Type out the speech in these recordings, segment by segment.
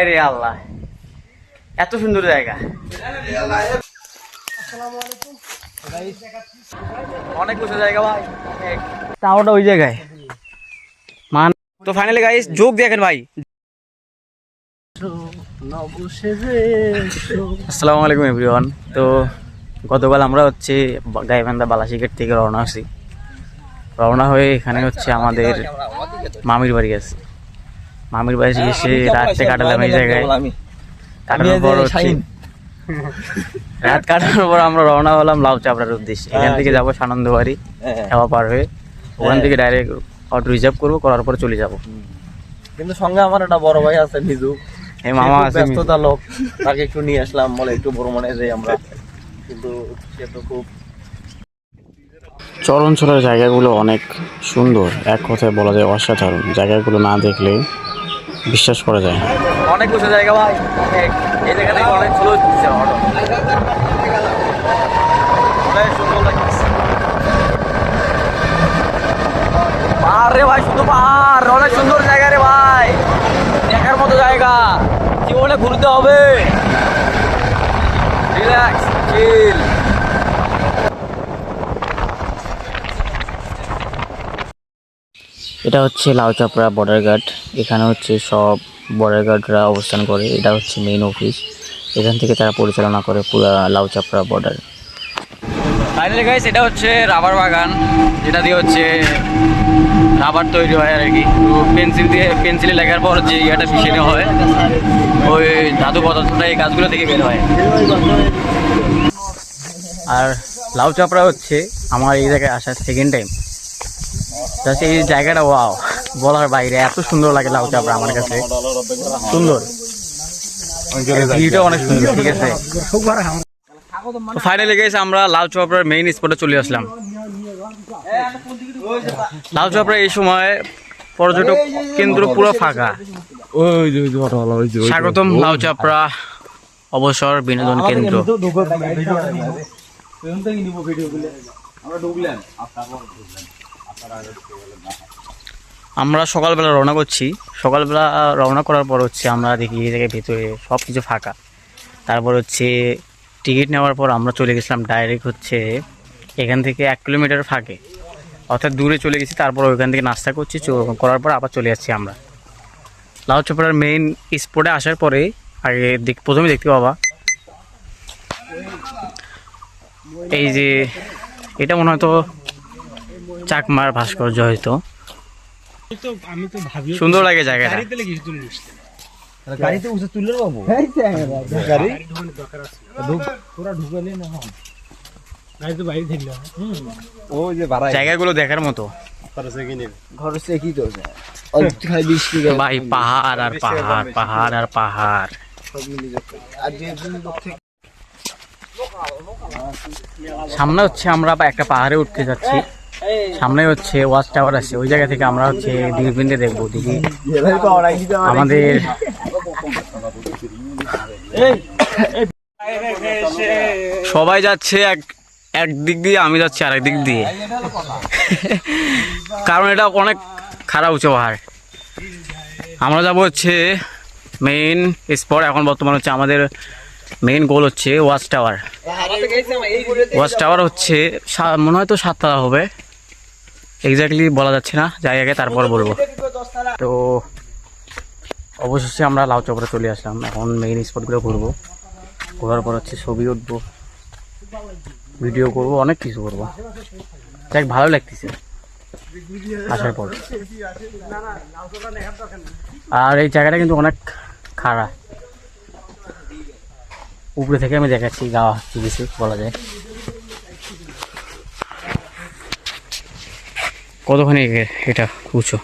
ভাই রে আল্লাহ, এত সুন্দর জায়গা। অনেক উঁচু জায়গা ভাই, টাওয়ারটা ওই জায়গায়। মান তো ফাইনালি গাইস যোগ দেখেন ভাই। আসসালামু আলাইকুম এভরিওয়ান। তো গতকাল আমরা হচ্ছে গাইবান্ধা বালাসিঘাট থেকে রওনা হয়ে এখানে হচ্ছে আমাদের মামির বাড়ি আছে। মামির বাড়ি এসে রাতটা কাটালাম এই জায়গায়। কাটানোর পর হচ্ছে রাত কাটানোর পর আমরা রওনা হলাম লাউ চাপড়ার উদ্দেশ্যে। এখান থেকে যাবো সানন্দ বাড়ি, খাওয়া পার হয়ে ওখান থেকে ডাইরেক্ট অটো রিজার্ভ করবো, করার পরে চলে যাবো। কিন্তু সঙ্গে আমার একটা বড় ভাই আছে মিজু, এই মামা আছে ব্যস্ততা লোক, তাকে একটু নিয়ে আসলাম বলে একটু বড় মনে যাই আমরা। কিন্তু সে তো খুব চরণছড়ার জায়গাগুলো অনেক সুন্দর, এক কথায় বলা যায় অসাধারণ। জায়গাগুলো না দেখলে বিশ্বাস করা যায় না। অনেক উঁচু জায়গা ভাই, এই জায়গা থেকে অনেক স্লো হচ্ছে অটো, অনেক সুন্দর লাগছে। পাহাড় রে ভাই, শুধু পাহাড়, অনেক সুন্দর জায়গা রে ভাই, দেখার মতো জায়গা। জীবনে ঘুরতে হবে, রিল্যাক্স চিল। এটা হচ্ছে লাউচাপড়া বর্ডার গার্ড। এখানে হচ্ছে সব বর্ডার গার্ডরা অবস্থান করে। এটা হচ্ছে মেইন অফিস, এখান থেকে তারা পরিচালনা করে পুরো লাউচাপড়া বর্ডার। ফাইনালি গাইস এটা হচ্ছে রাবার বাগান, যেটা দিয়ে হচ্ছে রাবার তৈরি হয় আর কি। পেন্সিলে লেখার পর যে ইয়েটা মিশিয়ে হয়, ওই ধাতু পদার্থটা এই গাছগুলো থেকে বের হয়। আর লাউ চাপড়া হচ্ছে আমার এই জায়গায় আসার সেকেন্ড টাইম। এই জায়গাটা ওয়াও, বলার বাইরে, এত সুন্দর লাগে লাউ চাপড়া আমার কাছে। সুন্দর, ভিউটা অনেক সুন্দর। ঠিক আছে, ফাইনালি গেছে আমরা লাউ চাপড়ার মেইন স্পটে চলে আসলাম। লাউ চাপড়া এই সময় পর্যটক কেন্দ্র পুরো ফাঁকা। স্বাগতম লাউ চাপড়া অবসর বিনোদন কেন্দ্র। আমরা সকালবেলা রওনা করছি। সকালবেলা রওনা করার পর হচ্ছে আমরা দেখি এই জায়গায় ভেতরে সব কিছু ফাঁকা। তারপর হচ্ছে টিকিট নেওয়ার পর আমরা চলে গেছিলাম ডাইরেক্ট হচ্ছে এখান থেকে 1 কিলোমিটার ফাঁকে, অর্থাৎ দূরে চলে গেছি। তারপর ওইখান থেকে নাস্তা করছি, করার পর আবার চলে যাচ্ছি আমরা লাউ চাপড়ার মেইন স্পটে। আসার পরে আগে প্রথমে দেখতে পাবা এই যে এটা মনে হয়তো চাকমার ভাস্কর্য, হয়তো সুন্দর লাগে জায়গাটা। গাড়িতে উঠে তুলে পাবো জায়গাগুলো দেখার মতো ভাই, পাহাড় আর পাহাড়, পাহাড় আর পাহাড়। সামনে হচ্ছে আমরা একটা পাহাড়ে উঠতে যাচ্ছি। সামনে হচ্ছে ওয়াচ টাওয়ার আছে, ওই জায়গা থেকে আমরা হচ্ছে দূরবীনে দেখবো। দেখি আমাদের সবাই যাচ্ছে এক দিক দিয়ে, আমি যাচ্ছি আরেক দিক দিয়ে, কারণ এটা অনেক খারাপ উঁচু পাহাড়। আমরা যাবো হচ্ছে মেইন স্পট। এখন বর্তমান হচ্ছে আমাদের মেইন গোল হচ্ছে ওয়াচ টাওয়ার। ওয়াচ টাওয়ার হচ্ছে মনে হয় তো 7 তলা হবে, এক্স্যাক্টলি বলা যাচ্ছে না, যাই আগে তারপর বলবো। তো অবশেষে আমরা লাউ চাপড়া চলে আসলাম। এখন মেইন স্পটগুলো ঘুরবো, ঘোরার পর হচ্ছে ছবি উঠবো, ভিডিও করবো, অনেক কিছু করবো। দেখ ভালো লাগতেছে আসার পর। আর এই জায়গাটা কিন্তু অনেক খারাপ, উপরে থেকে আমি দেখাচ্ছি, গাওয়া কিছু বলা যায়। কতখানি এটা উঁচু।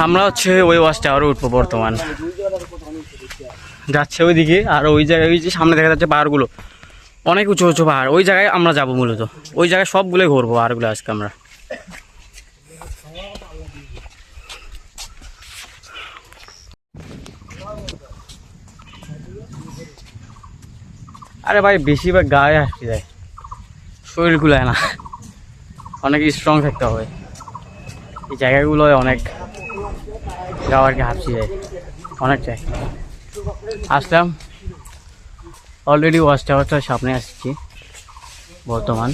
আমরা হচ্ছে ওই ওয়াচ টাওয়ারে উঠবো বর্তমান, যাচ্ছে ওইদিকে। আর ওই জায়গায় ওই যে সামনে দেখা যাচ্ছে পাহাড়গুলো, অনেক উঁচু উঁচু পাহাড়। ওই জায়গায় আমরা যাবো মূলত, ওই জায়গায় সবগুলোই ঘুরবো পাহাড়গুলো আজকে আমরা। আরে ভাই বেশিরভাগ গায়ে আসতে যায়, শরীর গুলায় না, অনেক স্ট্রং থাকতে হবে। এই জায়গাগুলো অনেক যাও আর কি হাঁপছি যায় অনেকটাই। আসলাম অলরেডি ওয়াচ টাওয়ারটার সামনে আসছি বর্তমান।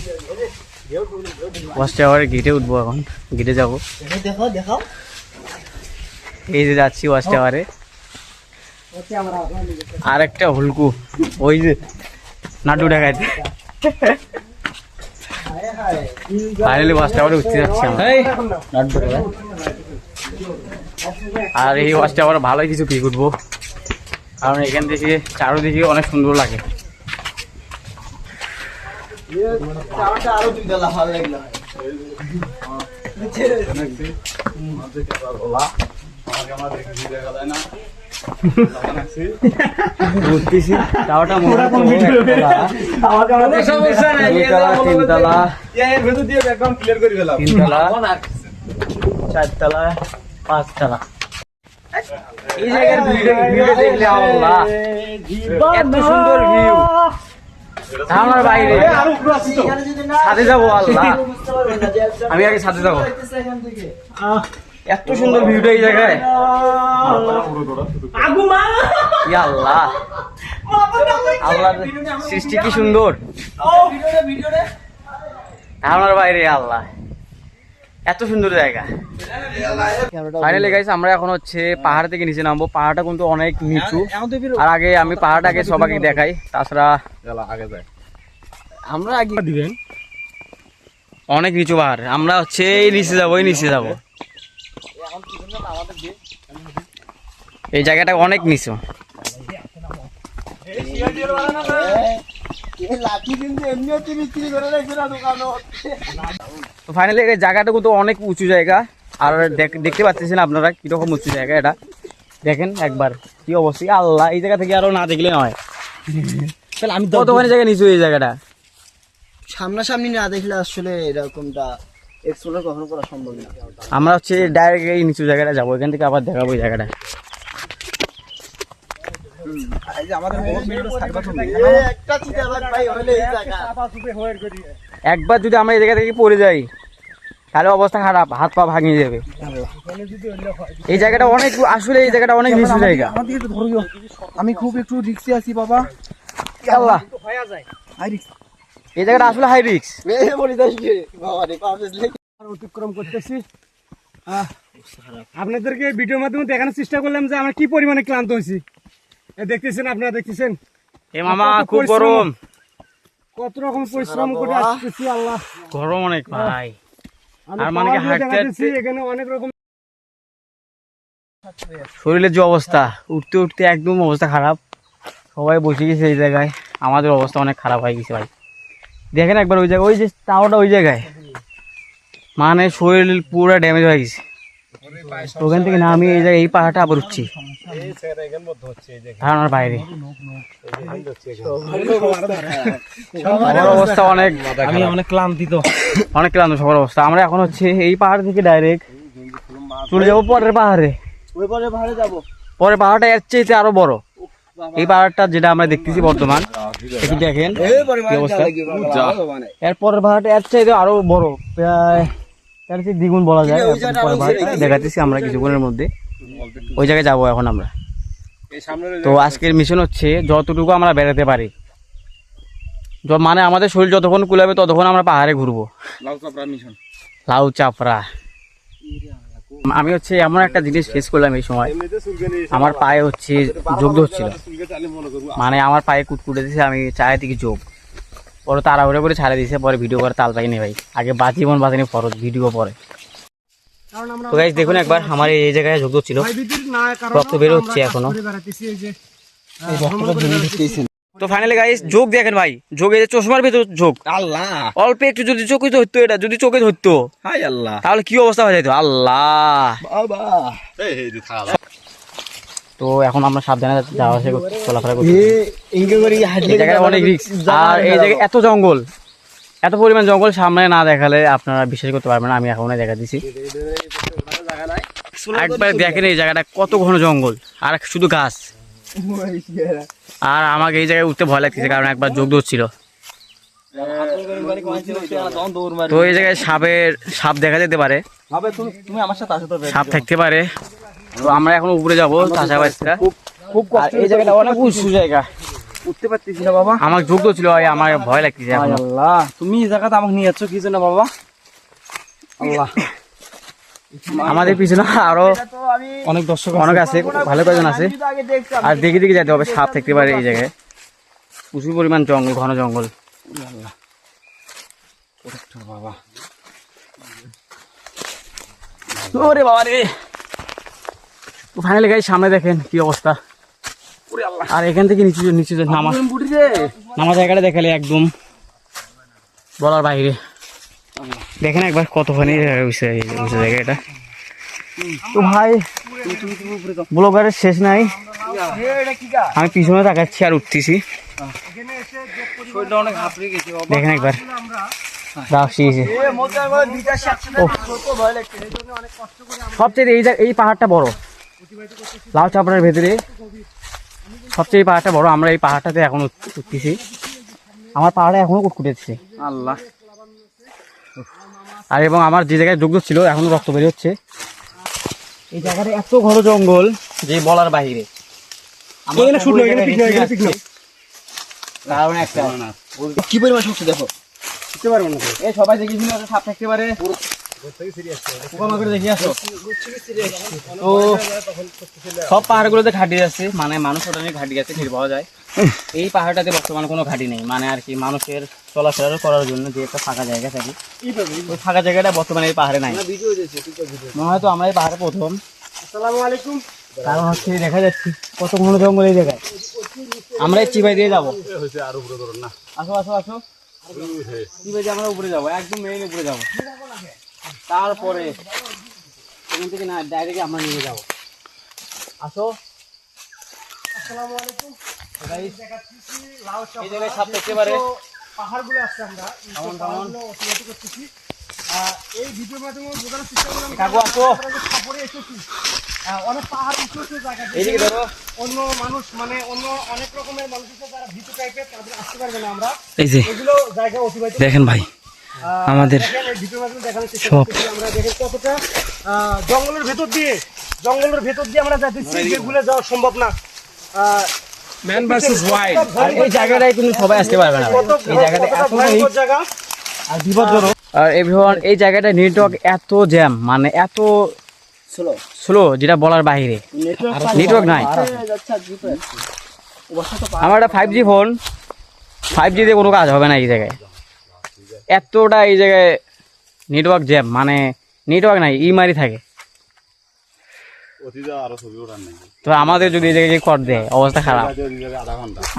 ওয়াচ টাওয়ারের গেটে উঠবো, এখন গেটে যাবো। এই যে যাচ্ছি ওয়াচ টাওয়ারে। আর একটা হুলকু ওই যে নাটু দেখাইতে। ফাইনালি ওয়াচ টাওয়ারে উঠতে যাচ্ছি আমরা। আর এই ওয়াচ টাওয়ারে ভালোই কিছু পিক উঠবো, কারণ এখান থেকে চারোদিকে অনেক সুন্দর লাগে। চারতলা 5তলা এই জায়গার ভিউটা দেখলে আল্লাহ, এত সুন্দর ভিউ। আমার বাইরে ছাদে যাবো, আল্লাহ আমি আগে ছাদে যাবো। এত সুন্দর ভিউটা এই জায়গায়, আল্লাহ আল্লাহ সৃষ্টি কি সুন্দর। আমার বাইরে আল্লাহ, এত সুন্দর জায়গা। ফাইনালি গাইস আমরা এখন হচ্ছে পাহাড় থেকে নিচে নামবো। পাহাড়টা কিন্তু অনেক নিচু, আর আগে আমি পাহাড়টাকে সবাইকে দেখাই, তাছাড়া আমরা আগে দিবেন অনেক নিচু পাহাড়। আমরা হচ্ছে এই নিচে যাবো, এই নিচে যাবো। এই জায়গাটা অনেক নিচু। তো ফাইনালি এই জায়গাটা কিন্তু অনেক উঁচু জায়গা, আর দেখতে পাচ্ছেন আপনারা কিরকম উঁচু জায়গা। এটা দেখেন একবার কি অবস্থা, আল্লাহ এই জায়গা থেকে আরো না দেখলে নয়। আমি কতখানি জায়গা নিচু এই জায়গাটা, সামনাসামনি না দেখলে আসলে এরকমটা এক্সপ্লোর কখনো করা সম্ভব না। আমরা হচ্ছে ডাইরেক্ট এই নিচু জায়গাটা যাবো, এখান থেকে আবার দেখাবো এই জায়গাটা। একবার যদি আমরা এই জায়গা থেকে পড়ে যাই তাহলে অবস্থা খারাপ, হাত পা ভাঙিয়ে যাবে। এই জায়গাটা অনেক, আসলে এই জায়গাটা অনেক নিচু জায়গা। আমি খুব একটু রিক্সে আছি বাবা। আল্লাহ এই জায়গাটা আসলে হাই রিস্ক। অতিক্রম করতেছি। আপনাদেরকে ভিডিওর মাধ্যমে দেখানোর চেষ্টা করলাম যে আমরা কি পরিমাণে ক্লান্ত হয়েছি। দেখতেছেন, আপনারা দেখতেছেন এ মামা খুব গরম, কত রকম পরিশ্রম করে আসতেছি। আল্লাহ গরম অনেক ভাই। আমি আর মানে কি পাহাড় দিয়ে দেখাচ্ছি, এখানে অনেক রকম শরীরের যে অবস্থা, উঠতে উঠতে একদম অবস্থা খারাপ। সবাই বসে গেছে এই জায়গায়, আমাদের অবস্থা অনেক খারাপ হয়ে গেছে ভাই। দেখেন একবার ওই জায়গায়, ওই যে টাওয়ারটা ওই জায়গায়, মানে শরীর পুরো ড্যামেজ হয়ে গেছে। ওখান থেকে না আমি এই জায়গায় এই পাহাড়টা আবার উঠছি ধারণার বাইরে। সবার অবস্থা অনেক, আমি অনেক ক্লান্তিত, অনেক ক্লান্ত সবার অবস্থা। আমরা এখন হচ্ছে এই পাহাড় থেকে ডাইরেক্ট চলে যাবো পরের পাহাড়ে। পরের পাহাড়টা এর চেয়ে আরো বড়। এই পাহাড়টা যেটা আমরা দেখতেছি বর্তমান, একটু দেখেন কি অবস্থা। এর পরের পাহাড়টা এর চাইতে আরো বড়, প্রায় এর চেয়ে দ্বিগুণ বলা যায়। পরের পাহাড়টা দেখাতেছি আমরা কিছুক্ষণের মধ্যে, ওই জায়গায় যাবো এখন আমরা। তো আজকের মিশন হচ্ছে যতটুকু আমরা বেড়াতে পারি, মানে আমাদের শরীর যতক্ষণ কুলাবে ততক্ষণ আমরা পাহাড়ে ঘুরবো। লাউ চাপড়া। আমি হচ্ছে এমন একটা জিনিস ফেস করলাম এই সময়, আমার পায়ে হচ্ছে যোগ ধরছিল, মানে আমার পায়ে কুটকুটে দিয়েছে, আমি চায়ের দিকে যোগ পরে তাড়াহুড়ো করে ছাড়ে দিয়েছে। পরে ভিডিও করে তাল পাইনি ভাই, আগে জীবন বাঁচিনি ফরজ, ভিডিও পরে। তো গাইস দেখুন একবার আমার এই জায়গায় যোগ ধরছিল, রক্ত বের হচ্ছে এখনো। তো ফাইনালি গাইস যোগ দেখেন ভাই, যোগে চশমার ভিতর যোগ, আল্লাহ অল্প একটু যদি চোখে ধরতো, এটা যদি চোখে ধরতো আল্লাহ তাহলে কি অবস্থা হয়ে যেত আল্লাহ। তো এখন আমরা সাবধানে যাওয়া আসা করছি, চলাফেরা করছি। এই জায়গায় অনেক রিস্ক, আর এই জায়গায় এত জঙ্গল, এত পরিমাণ জঙ্গল, সামনে না দেখালে আপনারা বিশ্বাস করতে পারবেন না। আমি এখনই দেখা দিচ্ছি, একবার দেখেন এই জায়গাটা কত ঘন জঙ্গল আর শুধু গাছ। আর আমাকে এই জায়গায় উঠতে ভয় লাগতেছে, কারণ একবার যোগ ধরছিল। তো এই জায়গায় সাপ দেখা যেতে পারে, সাপ থাকতে পারে, তো আমরা এখন উপরে যাবো চাষাবাসটা। খুব আর এই জায়গাটা অনেক উঁচু জায়গা, উঠতে পারতেছি না বাবা। আমার যোগ্য ছিল ভাই, আমার ভয় লাগতেছে এখন। আল্লাহ, তুমি এই জায়গাতে আমাকে নিয়ে যাচ্ছ কি জন্য বাবা? আল্লাহ, আমাদের পিছনে আরো অনেক দর্শক অনেক আছে, ভালো কয়েকজন আছে। আগে দেখতাম আর দেখে দেখে যেতে হবে, সাপ থাকতে পারে এই জায়গায়, প্রচুর পরিমাণ জঙ্গল, ঘন জঙ্গল। বাবা। ওরে বাবা রে, ফাইনালি গাই সামনে দেখেন কি অবস্থা। আর এখান থেকে নিচে নিচে নামা জায়গাটা দেখালে একদম বলার বাইরে। দেখেন একবার কতখানি জায়গা এটা। তো ভাই ব্লগারের শেষ নাই, আমি পিছনে তাকাচ্ছি আর উঠতেছি। অনেক হাঁপিয়ে গেছি বাবা। দেখেন একবার সবচেয়ে এই পাহাড়টা বড়, লাউ চাপড়ার ভেতরে সবচেয়ে এই পাহাড়টা বড়। আমরা এই পাহাড়টাতে এখন উঠতেছি, আমার পাহাড়ে এখনো কুটকুটেছে আল্লাহ। আর এবং আমার যে জায়গায় যোগ্য ছিল এখনো রক্ত বের হচ্ছে। এই জায়গাটা এত ঘন জঙ্গল যে বলার বাহিরে। কারণ একটা কি পরিমাণ শক্তি দেখো, এই সবাই দেখেছিল সাপ থাকতে পারে, পোকামাকড় দেখে আসো। তো সব পাহাড়গুলোতে ঘাটি আছে, মানে মানুষ ওটা নিয়ে ঘাটি আছে, টের পাওয়া যায়। এই পাহাড়টাতে বর্তমানে কোনো ঘাটি নেই, মানে আর কি মানুষের চলাফেরা করার জন্য যে একটা ফাঁকা জায়গা থাকে, ওই ফাঁকা জায়গাটা বর্তমানে এই পাহাড়ে নাই। মনে হয় তো আমরা এই পাহাড়ে প্রথম। আসসালামু আলাইকুম। কারণ হচ্ছে দেখা যাচ্ছে কত ঘন জঙ্গল এই জায়গায়। আমরা এই চিবাই দিয়ে যাবো, আসো আসো আসো, চিবাই দিয়ে আমরা উপরে যাবো, একদম মেইন উপরে যাবো। তারপরে এখান থেকে না ডাইরেক্ট আমরা নিয়ে যাবো। আসো। আসসালামু আলাইকুম। এই জায়গায় সাপ থাকতে পারে। পাহাড়গুলো আসছে, আমরা এই পাহাড়গুলো অতিক্রম করতেছি। এই ভিডিওর মাধ্যমে বোঝানোর চেষ্টা করলাম কাকু আসো। খবরে এসেছি অনেক পাহাড় উঁচু উঁচু জায়গা, এইদিকে ধরো। অন্য মানুষ মানে অন্য অনেক রকমের মানুষ আছে যারা ভীতু টাইপের, তাদের আসতে পারবে না। আমরা এই যে এগুলো জায়গা অতিবাহিত দেখেন ভাই, আমাদের ভিডিওর মাধ্যমে দেখানোর চেষ্টা করতেছি। আমরা দেখেন কতটা জঙ্গলের ভেতর দিয়ে আমরা যাচ্ছি, যেগুলো যাওয়া সম্ভব না। Man versus wild. আর এই জায়গাটায় কিন্তু সবাই আসতে পারবে না। এই জায়গাটা এত জায়গা আর বিপজ্জনক। আর এভরিওয়ান, এই জায়গাটা নেটওয়ার্ক এত জ্যাম, মানে এত স্লো যেটা বলার বাইরে। নেটওয়ার্ক নাই। আমার একটা 5G ফোন, 5G দিয়ে কোনো কাজ হবে না এই জায়গায়। এতটা এই জায়গায় নেটওয়ার্ক জ্যাম, মানে নেটওয়ার্ক নাই, মারি থাকে। তো আমাদের যদি এই জায়গায় কর দেয়, অবস্থা খারাপ।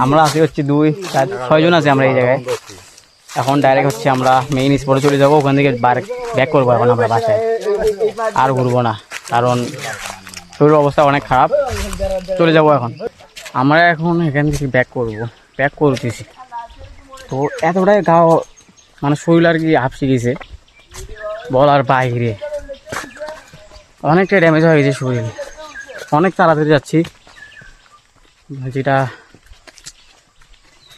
আমরা আছি হচ্ছে 2, 4, 6 জন আছি আমরা এই জায়গায়। এখন ডাইরেক্ট হচ্ছে আমরা মেইন স্পটে চলে যাবো, ওখান থেকে ব্যাক করবো এখন আমরা বাসায়, আর ঘুরবো না, কারণ শরীরের অবস্থা অনেক খারাপ। চলে যাবো এখন আমরা, এখন এখান থেকে ব্যাক করতেছি। তো এতটাই গাও মানে শরীর আর কি হাঁপসে গেছে বলার বাইরে, অনেকটাই ড্যামেজ হয়ে গেছে শরীর। অনেক তাড়াতাড়ি যাচ্ছি, যেটা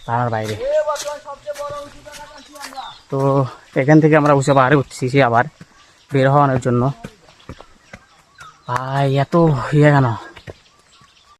তার বাইরে। তো এখান থেকে আমরা উঁচু পাহাড়ে উঠছি আবার বের হওয়ানোর জন্য। ভাই এত ইয়ে কেন?